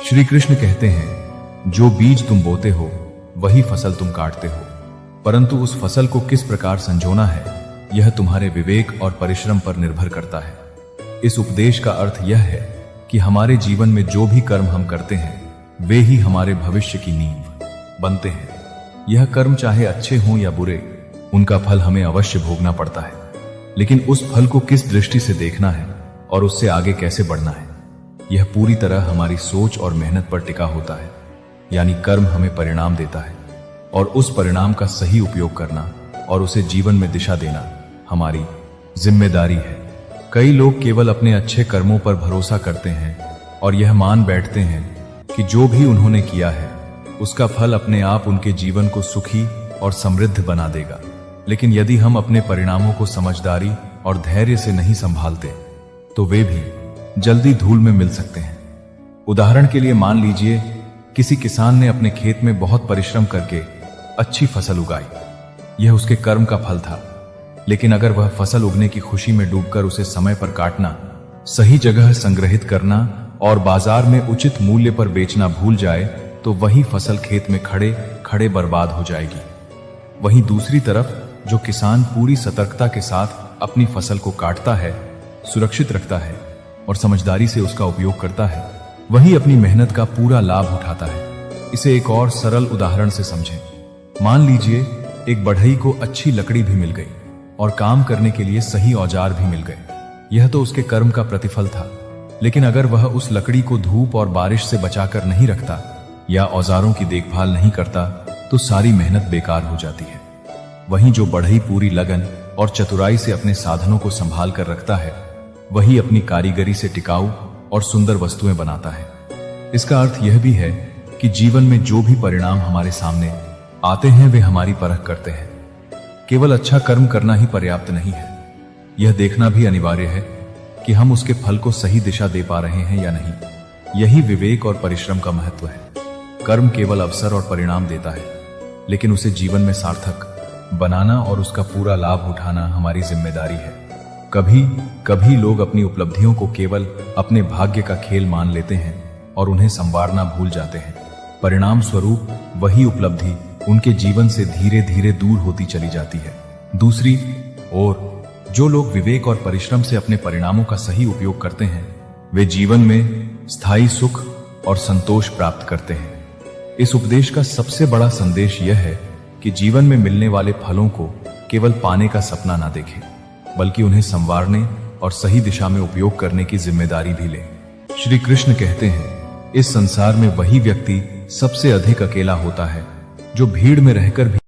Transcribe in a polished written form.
श्री कृष्ण कहते हैं, जो बीज तुम बोते हो वही फसल तुम काटते हो, परंतु उस फसल को किस प्रकार संजोना है यह तुम्हारे विवेक और परिश्रम पर निर्भर करता है। इस उपदेश का अर्थ यह है कि हमारे जीवन में जो भी कर्म हम करते हैं वे ही हमारे भविष्य की नींव बनते हैं। यह कर्म चाहे अच्छे हों या बुरे, उनका फल हमें अवश्य भोगना पड़ता है, लेकिन उस फल को किस दृष्टि से देखना है और उससे आगे कैसे बढ़ना है यह पूरी तरह हमारी सोच और मेहनत पर टिका होता है। यानी कर्म हमें परिणाम देता है और उस परिणाम का सही उपयोग करना और उसे जीवन में दिशा देना हमारी जिम्मेदारी है। कई लोग केवल अपने अच्छे कर्मों पर भरोसा करते हैं और यह मान बैठते हैं कि जो भी उन्होंने किया है उसका फल अपने आप उनके जीवन को सुखी और समृद्ध बना देगा। लेकिन यदि हम अपने परिणामों को समझदारी और धैर्य से नहीं संभालते तो वे भी जल्दी धूल में मिल सकते हैं। उदाहरण के लिए मान लीजिए किसी किसान ने अपने खेत में बहुत परिश्रम करके अच्छी फसल उगाई। यह उसके कर्म का फल था, लेकिन अगर वह फसल उगने की खुशी में डूबकर उसे समय पर काटना, सही जगह संग्रहित करना और बाजार में उचित मूल्य पर बेचना भूल जाए तो वही फसल खेत में खड़े खड़े बर्बाद हो जाएगी। वहीं दूसरी तरफ जो किसान पूरी सतर्कता के साथ अपनी फसल को काटता है, सुरक्षित रखता है और समझदारी से उसका उपयोग करता है, वही अपनी मेहनत का पूरा लाभ उठाता है। इसे एक और सरल उदाहरण से समझें। मान लीजिए एक बढ़ई को अच्छी लकड़ी भी मिल गई और काम करने के लिए सही औजार भी मिल गए। यह तो उसके कर्म का प्रतिफल था, लेकिन अगर वह उस लकड़ी को धूप और बारिश से बचाकर नहीं रखता या औजारों की देखभाल नहीं करता तो सारी मेहनत बेकार हो जाती है। वहीं जो बढ़ई पूरी लगन और चतुराई से अपने साधनों को संभाल कर रखता है, वही अपनी कारीगरी से टिकाऊ और सुंदर वस्तुएं बनाता है। इसका अर्थ यह भी है कि जीवन में जो भी परिणाम हमारे सामने आते हैं वे हमारी परख करते हैं। केवल अच्छा कर्म करना ही पर्याप्त नहीं है, यह देखना भी अनिवार्य है कि हम उसके फल को सही दिशा दे पा रहे हैं या नहीं। यही विवेक और परिश्रम का महत्व है। कर्म केवल अवसर और परिणाम देता है, लेकिन उसे जीवन में सार्थक बनाना और उसका पूरा लाभ उठाना हमारी जिम्मेदारी है। कभी कभी लोग अपनी उपलब्धियों को केवल अपने भाग्य का खेल मान लेते हैं और उन्हें संवारना भूल जाते हैं। परिणाम स्वरूप वही उपलब्धि उनके जीवन से धीरे धीरे दूर होती चली जाती है। दूसरी ओर जो लोग विवेक और परिश्रम से अपने परिणामों का सही उपयोग करते हैं वे जीवन में स्थायी सुख और संतोष प्राप्त करते हैं। इस उपदेश का सबसे बड़ा संदेश यह है कि जीवन में मिलने वाले फलों को केवल पाने का सपना ना देखें, बल्कि उन्हें संवारने और सही दिशा में उपयोग करने की जिम्मेदारी भी लें। श्री कृष्ण कहते हैं, इस संसार में वही व्यक्ति सबसे अधिक अकेला होता है जो भीड़ में रहकर भी